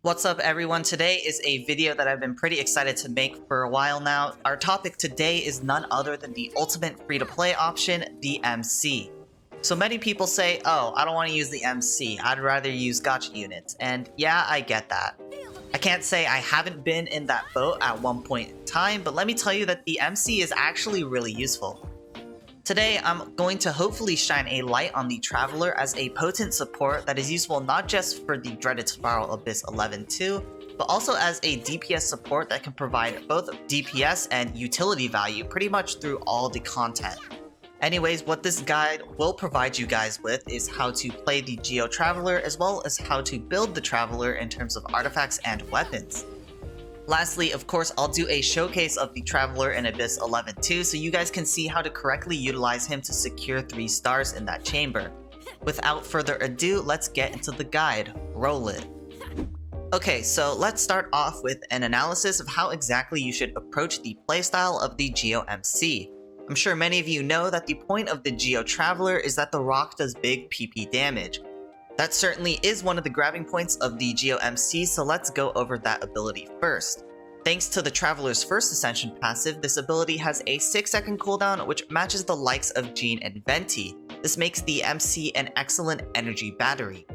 What's up everyone, today is a video that I've been pretty excited to make for a while now. Our topic today is none other than the ultimate free-to-play option, the MC. So many people say, oh, I don't want to use the MC, I'd rather use gacha units, and yeah, I get that. I can't say I haven't been in that boat at one point in time, but let me tell you that the MC is actually really useful. Today, I'm going to hopefully shine a light on the Traveler as a potent support that is useful not just for the dreaded Spiral Abyss 11-2, but also as a DPS support that can provide both DPS and utility value pretty much through all the content. Anyways, what this guide will provide you guys with is how to play the Geo Traveler as well as how to build the Traveler in terms of artifacts and weapons. Lastly, of course, I'll do a showcase of the Traveler in Abyss 11-2 so you guys can see how to correctly utilize him to secure 3 stars in that chamber. Without further ado, let's get into the guide. Roll it. Okay, so let's start off with an analysis of how exactly you should approach the playstyle of the Geo MC. I'm sure many of you know that the point of the Geo Traveler is that the rock does big PP damage. That certainly is one of the grabbing points of the Geo MC, so let's go over that ability first. Thanks to the Traveler's first Ascension passive, this ability has a 6-second cooldown which matches the likes of Jean and Venti. This makes the MC an excellent energy battery.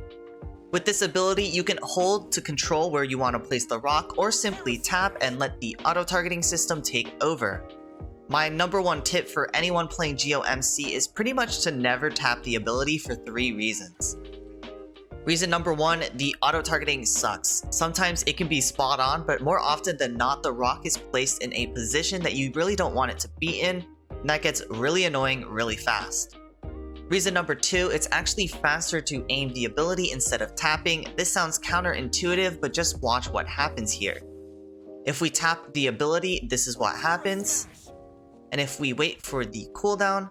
With this ability, you can hold to control where you want to place the rock or simply tap and let the auto-targeting system take over. My number one tip for anyone playing Geo MC is pretty much to never tap the ability for 3 reasons. Reason number 1, the auto-targeting sucks. Sometimes it can be spot on, but more often than not, the rock is placed in a position that you really don't want it to be in, and that gets really annoying really fast. Reason number 2, it's actually faster to aim the ability instead of tapping. This sounds counterintuitive, but just watch what happens here. If we tap the ability, this is what happens, and if we wait for the cooldown,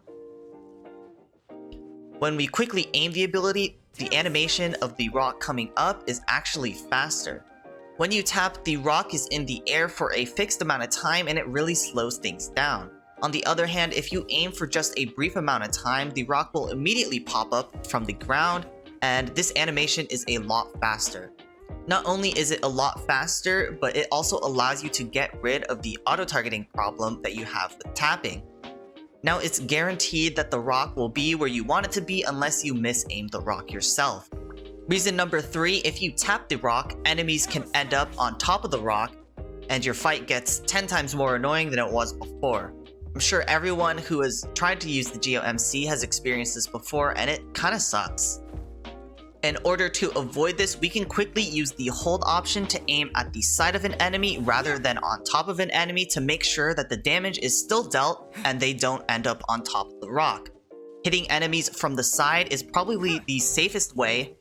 when we quickly aim the ability, the animation of the rock coming up is actually faster. When you tap, the rock is in the air for a fixed amount of time and it really slows things down. On the other hand, if you aim for just a brief amount of time, the rock will immediately pop up from the ground, and this animation is a lot faster. Not only is it a lot faster, but it also allows you to get rid of the auto-targeting problem that you have with tapping. Now it's guaranteed that the rock will be where you want it to be unless you misaim the rock yourself. Reason number 3, if you tap the rock, enemies can end up on top of the rock, and your fight gets 10 times more annoying than it was before. I'm sure everyone who has tried to use the Geo MC has experienced this before, and it kinda sucks. In order to avoid this, we can quickly use the hold option to aim at the side of an enemy rather than on top of an enemy to make sure that the damage is still dealt and they don't end up on top of the rock. Hitting enemies from the side is probably the safest way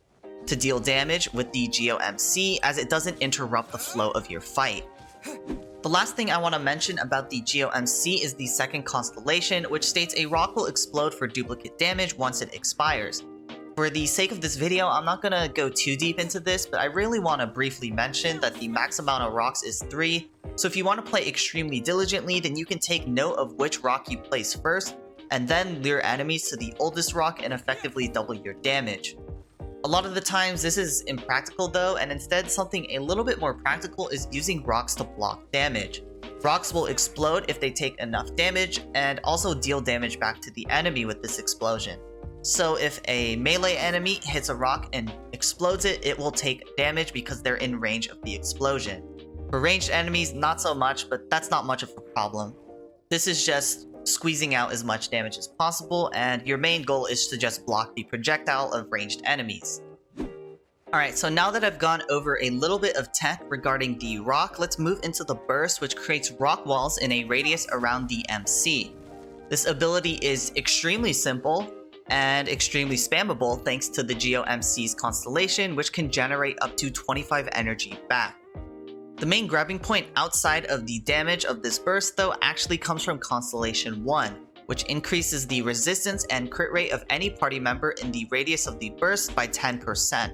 to deal damage with the Geo MC as it doesn't interrupt the flow of your fight. The last thing I want to mention about the Geo MC is the second constellation, which states a rock will explode for duplicate damage once it expires. For the sake of this video, I'm not gonna go too deep into this, but I really want to briefly mention that the max amount of rocks is 3, so if you want to play extremely diligently, then you can take note of which rock you place first, and then lure enemies to the oldest rock and effectively double your damage. A lot of the times this is impractical though, and instead something a little bit more practical is using rocks to block damage. Rocks will explode if they take enough damage, and also deal damage back to the enemy with this explosion. So if a melee enemy hits a rock and explodes it, it will take damage because they're in range of the explosion. For ranged enemies, not so much, but that's not much of a problem. This is just squeezing out as much damage as possible, and your main goal is to just block the projectile of ranged enemies. Alright, so now that I've gone over a little bit of tech regarding the rock, let's move into the burst, which creates rock walls in a radius around the MC. This ability is extremely simple and extremely spammable thanks to the Geo MC's constellation, which can generate up to 25 energy back. The main grabbing point outside of the damage of this burst though actually comes from Constellation 1, which increases the resistance and crit rate of any party member in the radius of the burst by 10%.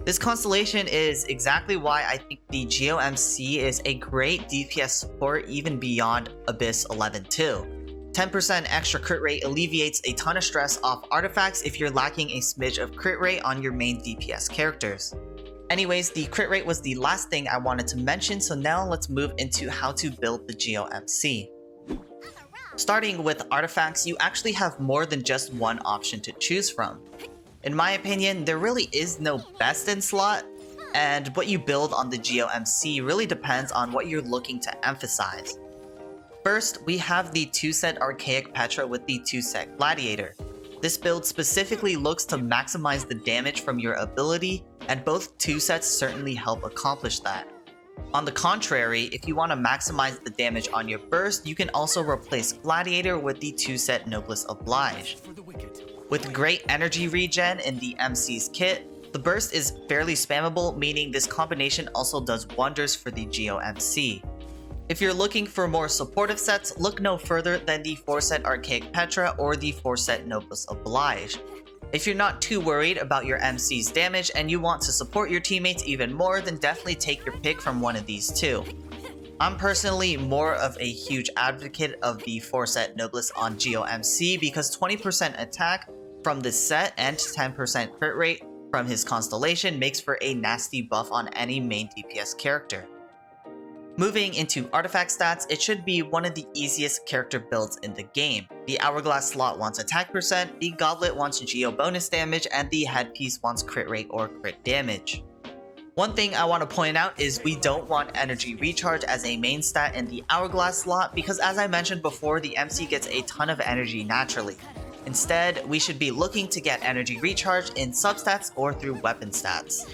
This constellation is exactly why I think the Geo MC is a great DPS support even beyond Abyss 11-2. 10% extra crit rate alleviates a ton of stress off artifacts if you're lacking a smidge of crit rate on your main DPS characters. Anyways, the crit rate was the last thing I wanted to mention, so now let's move into how to build the Geo MC. Starting with artifacts, you actually have more than just one option to choose from. In my opinion, there really is no best in slot, and what you build on the Geo MC really depends on what you're looking to emphasize. First, we have the 2-set Archaic Petra with the 2-set Gladiator. This build specifically looks to maximize the damage from your ability, and both 2-sets certainly help accomplish that. On the contrary, if you want to maximize the damage on your burst, you can also replace Gladiator with the 2-set Noblesse Oblige. With great energy regen in the MC's kit, the burst is fairly spammable, meaning this combination also does wonders for the Geo MC. If you're looking for more supportive sets, look no further than the 4-set Archaic Petra or the 4-set Noblesse Oblige. If you're not too worried about your MC's damage and you want to support your teammates even more, then definitely take your pick from one of these two. I'm personally more of a huge advocate of the 4-set Noblesse on Geo MC because 20% attack from this set and 10% crit rate from his constellation makes for a nasty buff on any main DPS character. Moving into artifact stats, it should be one of the easiest character builds in the game. The Hourglass slot wants attack percent, the Goblet wants Geo bonus damage, and the Headpiece wants crit rate or crit damage. One thing I want to point out is we don't want energy recharge as a main stat in the Hourglass slot because, as I mentioned before, the MC gets a ton of energy naturally. Instead, we should be looking to get energy recharge in substats or through weapon stats.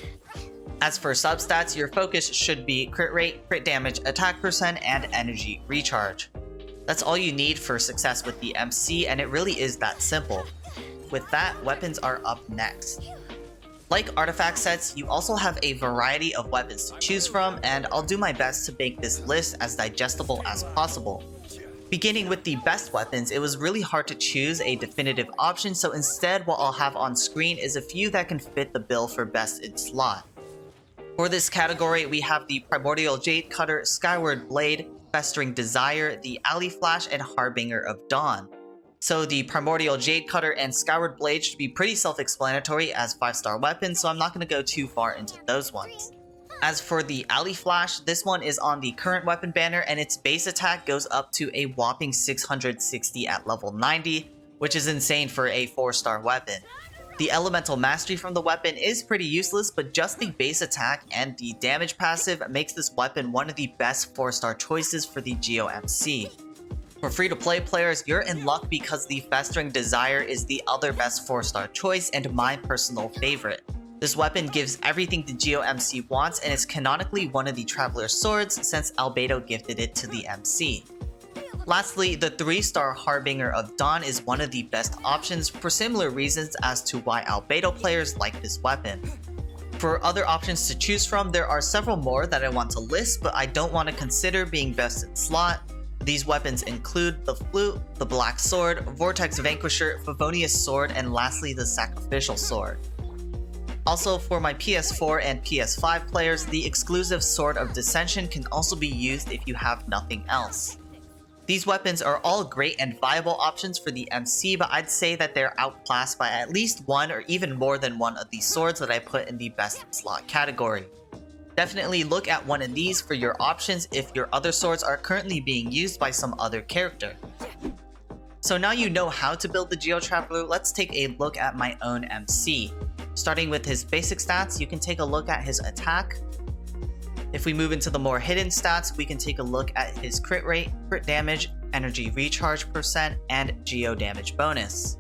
As for substats, your focus should be crit rate, crit damage, attack percent, and energy recharge. That's all you need for success with the MC, and it really is that simple. With that, weapons are up next. Like artifact sets, you also have a variety of weapons to choose from, and I'll do my best to make this list as digestible as possible. Beginning with the best weapons, it was really hard to choose a definitive option, so instead what I'll have on screen is a few that can fit the bill for best in slot. For this category, we have the Primordial Jade Cutter, Skyward Blade, Festering Desire, the Alley Flash, and Harbinger of Dawn. So the Primordial Jade Cutter and Skyward Blade should be pretty self-explanatory as 5-star weapons, so I'm not going to go too far into those ones. As for the Alley Flash, this one is on the current weapon banner, and its base attack goes up to a whopping 660 at level 90, which is insane for a 4-star weapon. The elemental mastery from the weapon is pretty useless, but just the base attack and the damage passive makes this weapon one of the best 4-star choices for the Geo MC. For free-to-play players, you're in luck because the Festering Desire is the other best 4-star choice and my personal favorite. This weapon gives everything the Geo MC wants and is canonically one of the Traveler's swords since Albedo gifted it to the MC. Lastly, the 3-star Harbinger of Dawn is one of the best options for similar reasons as to why Albedo players like this weapon. For other options to choose from, there are several more that I want to list, but I don't want to consider being best in slot. These weapons include the Flute, the Black Sword, Vortex Vanquisher, Favonius Sword, and lastly the Sacrificial Sword. Also, for my PS4 and PS5 players, the exclusive Sword of Dissension can also be used if you have nothing else. These weapons are all great and viable options for the MC, but I'd say that they're outclassed by at least one or even more than one of these swords that I put in the best in slot category. Definitely look at one of these for your options if your other swords are currently being used by some other character. So now you know how to build the Geo Traveler, let's take a look at my own MC. Starting with his basic stats, you can take a look at his attack. If we move into the more hidden stats, we can take a look at his crit rate, crit damage, energy recharge percent, and Geo damage bonus.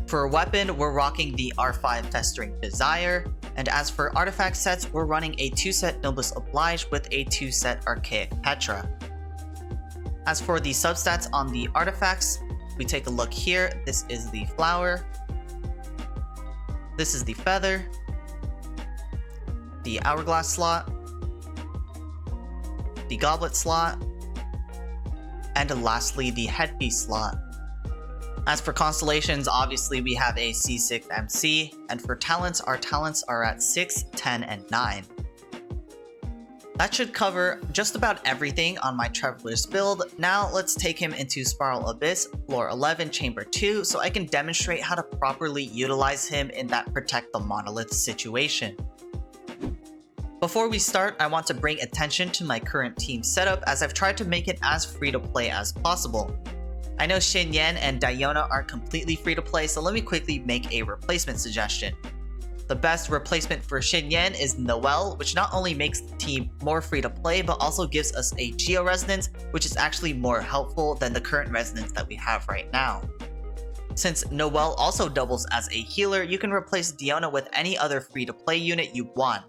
For a weapon, we're rocking the R5 Festering Desire, and as for artifact sets, we're running a 2-set Noblesse Oblige with a 2-set Archaic Petra. As for the substats on the artifacts, we take a look here. This is the Flower, this is the Feather, the Hourglass slot, the Goblet slot, and lastly the Headpiece slot. As for constellations, obviously we have a C6 MC, and for talents, our talents are at 6, 10, and 9. That should cover just about everything on my Traveler's build. Now let's take him into Spiral Abyss, Floor 11, Chamber 2, so I can demonstrate how to properly utilize him in that Protect the Monolith situation. Before we start, I want to bring attention to my current team setup as I've tried to make it as free to play as possible. I know Xinyan and Diona aren't completely free to play, so let me quickly make a replacement suggestion. The best replacement for Xinyan is Noelle, which not only makes the team more free to play, but also gives us a Geo resonance, which is actually more helpful than the current resonance that we have right now. Since Noelle also doubles as a healer, you can replace Diona with any other free to play unit you want.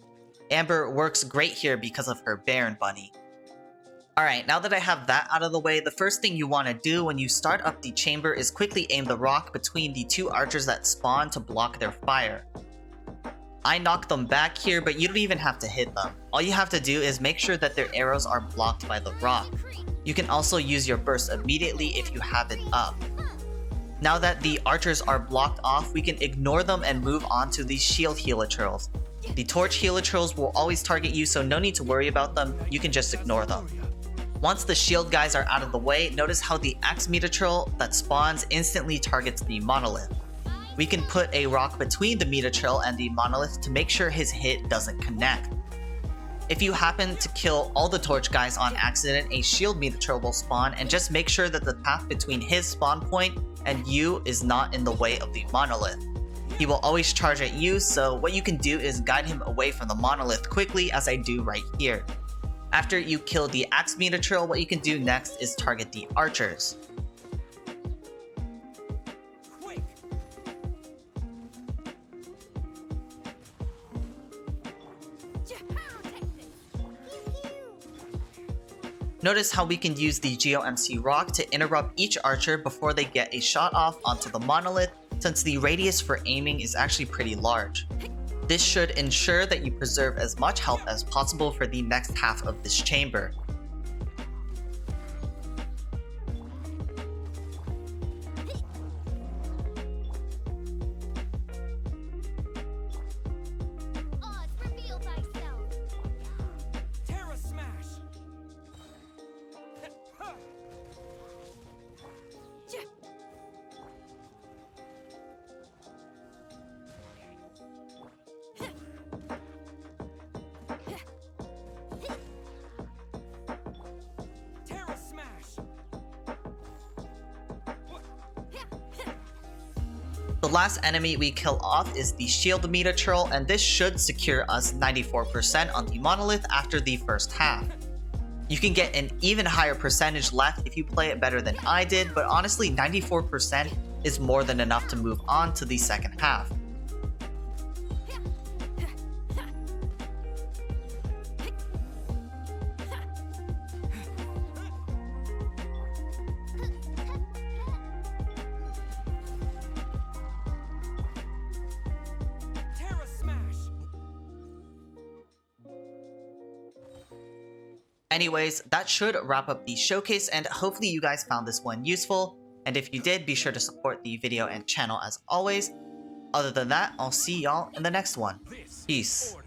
Amber works great here because of her Baron Bunny. Alright, now that I have that out of the way, the first thing you want to do when you start up the chamber is quickly aim the rock between the two archers that spawn to block their fire. I knock them back here, but you don't even have to hit them. All you have to do is make sure that their arrows are blocked by the rock. You can also use your burst immediately if you have it up. Now that the archers are blocked off, we can ignore them and move on to the shield helitrals. The torch helitrals will always target you, so no need to worry about them, you can just ignore them. Once the shield guys are out of the way, notice how the axe metatrill that spawns instantly targets the monolith. We can put a rock between the metatrill and the monolith to make sure his hit doesn't connect. If you happen to kill all the torch guys on accident, a shield metatrill will spawn, and just make sure that the path between his spawn point and you is not in the way of the monolith. He will always charge at you, so what you can do is guide him away from the monolith quickly, as I do right here. After you kill the axe metatrill, what you can do next is target the archers. Notice how we can use the Geo MC rock to interrupt each archer before they get a shot off onto the monolith, since the radius for aiming is actually pretty large. This should ensure that you preserve as much health as possible for the next half of this chamber. The last enemy we kill off is the shield metatrill, and this should secure us 94% on the monolith after the first half. You can get an even higher percentage left if you play it better than I did, but honestly 94% is more than enough to move on to the second half. Anyways, that should wrap up the showcase, and hopefully you guys found this one useful, and if you did, be sure to support the video and channel as always. Other than that, I'll see y'all in the next one. Peace.